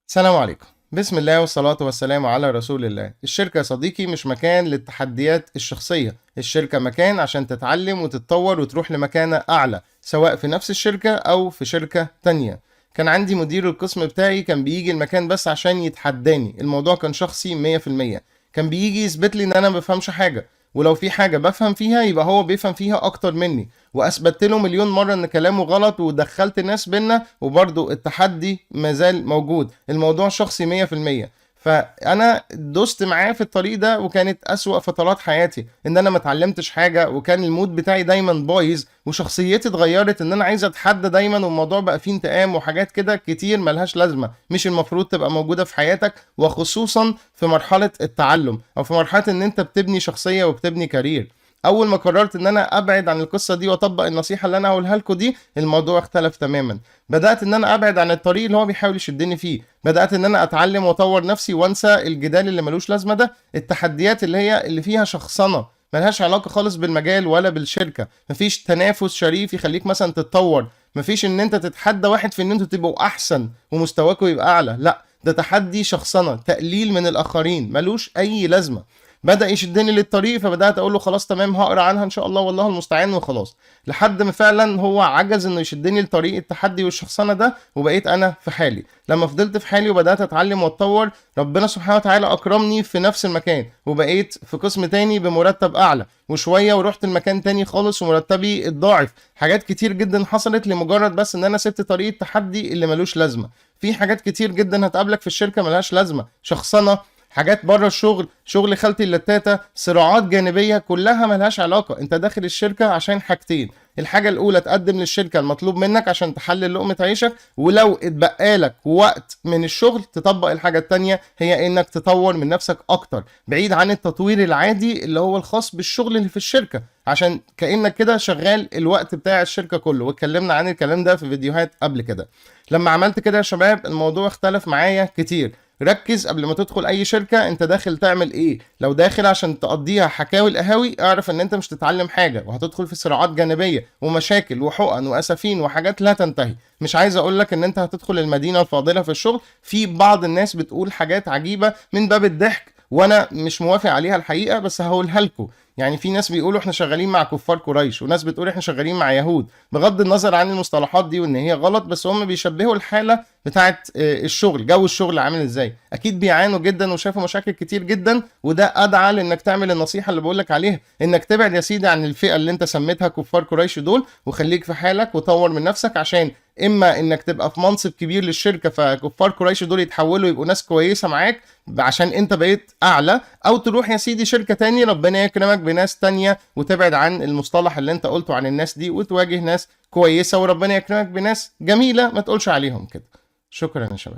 السلام عليكم. بسم الله والصلاة والسلام على رسول الله. الشركة يا صديقي مش مكان للتحديات الشخصية، الشركة مكان عشان تتعلم وتتطور وتروح لمكانة أعلى، سواء في نفس الشركة أو في شركة تانية. كان عندي مدير القسم بتاعي كان بيجي المكان بس عشان يتحداني، الموضوع كان شخصي 100%. كان بيجي يثبت لي إن أنا مبفهمش حاجة، ولو في حاجة بفهم فيها يبقى هو بيفهم فيها أكتر مني، واثبتت له مليون مره ان كلامه غلط ودخلت الناس بينا، وبرضه التحدي مازال موجود، الموضوع شخصي 100%. فانا دوست معاه في الطريق ده، وكانت اسوأ فترات حياتي ان انا ما اتعلمتش حاجه، وكان المود بتاعي دايما بايظ، وشخصيتي اتغيرت ان انا عايز اتحدى دايما، والموضوع بقى فيه انتقام وحاجات كده كتير ملهاش لازمه، مش المفروض تبقى موجوده في حياتك، وخصوصا في مرحله التعلم او في مرحله ان انت بتبني شخصيه وبتبني كارير. اول ما قررت ان انا ابعد عن القصه دي واطبق النصيحه اللي انا هقولها لكم دي، الموضوع اختلف تماما. بدات ان انا ابعد عن الطريق اللي هو بيحاول يشدني فيه، بدات ان انا اتعلم واطور نفسي وانسى الجدال اللي ملوش لازمه ده، التحديات اللي فيها شخصنه ملهاش علاقه خالص بالمجال ولا بالشركه، مفيش تنافس شريف يخليك مثلا تتطور، مفيش ان انت تتحدى واحد في ان انتوا تبقوا احسن ومستواكم يبقى اعلى، لا، ده تحدي شخصنه، تقليل من الاخرين ملوش اي لازمه. بدأ يشدني للطريق، فبدأت أقول له خلاص تمام هقرا عنها إن شاء الله والله المستعان وخلاص، لحد ما فعلا هو عجز إنه يشدني لطريق التحدي والشخصنة ده، وبقيت أنا في حالي. لما فضلت في حالي وبدأت أتعلم وأتطور، ربنا سبحانه وتعالى أكرمني في نفس المكان، وبقيت في قسم تاني بمرتب أعلى، وشوية ورحت المكان تاني خالص ومرتبي اتضاعف. حاجات كتير جدا حصلت لمجرد بس إن أنا سبت طريق التحدي اللي ملوش لازمة. في حاجات كتير جدا هتقابلك في الشركة ملهاش لازمة، شخصنة، حاجات بره الشغل، شغل خالتي اللتاتة، صراعات جانبية كلها ملهاش علاقة. انت داخل الشركة عشان حاجتين: الحاجة الأولى تقدم للشركة المطلوب منك عشان تحلل لقمة عيشك، ولو اتبقالك وقت من الشغل تطبق الحاجة التانية، هي انك تطور من نفسك أكتر، بعيد عن التطوير العادي اللي هو الخاص بالشغل اللي في الشركة، عشان كأنك كده شغال الوقت بتاع الشركة كله، واتكلمنا عن الكلام ده في فيديوهات قبل كده. لما عملت كده يا شباب الموضوع اختلف معايا كتير. ركز قبل ما تدخل اي شركة انت داخل تعمل ايه. لو داخل عشان تقضيها حكاوي القهاوي، اعرف ان انت مش تتعلم حاجة، وهتدخل في صراعات جانبية ومشاكل وحقن واسفين وحاجات لا تنتهي. مش عايز اقول لك ان انت هتدخل المدينة الفاضلة في الشغل. في بعض الناس بتقول حاجات عجيبة من باب الضحك، وانا مش موافق عليها الحقيقة، بس هقولها لكم. يعني في ناس بيقولوا احنا شغالين مع كفار قريش، وناس بتقول احنا شغالين مع يهود. بغض النظر عن المصطلحات دي وان هي غلط، بس هم بيشبهوا الحالة بتاعت الشغل، جو الشغل عامل ازاي. اكيد بيعانوا جدا وشافوا مشاكل كتير جدا، وده ادعى لانك تعمل النصيحة اللي بقولك عليها، انك تبعد يا سيدي عن الفئة اللي انت سميتها كفار قريش دول، وخليك في حالك وطور من نفسك، عشان اما انك تبقى في منصب كبير للشركة فكفار قريش دول يتحولوا يبقوا ناس كويسة معاك عشان انت بقيت اعلى، او تروح يا سيدي شركة تانية ربنا يكرمك بناس تانية، وتبعد عن المصطلح اللي انت قلته عن الناس دي، وتواجه ناس كويسة وربنا يكرمك بناس جميلة ما تقولش عليهم كده. شكرا يا شباب.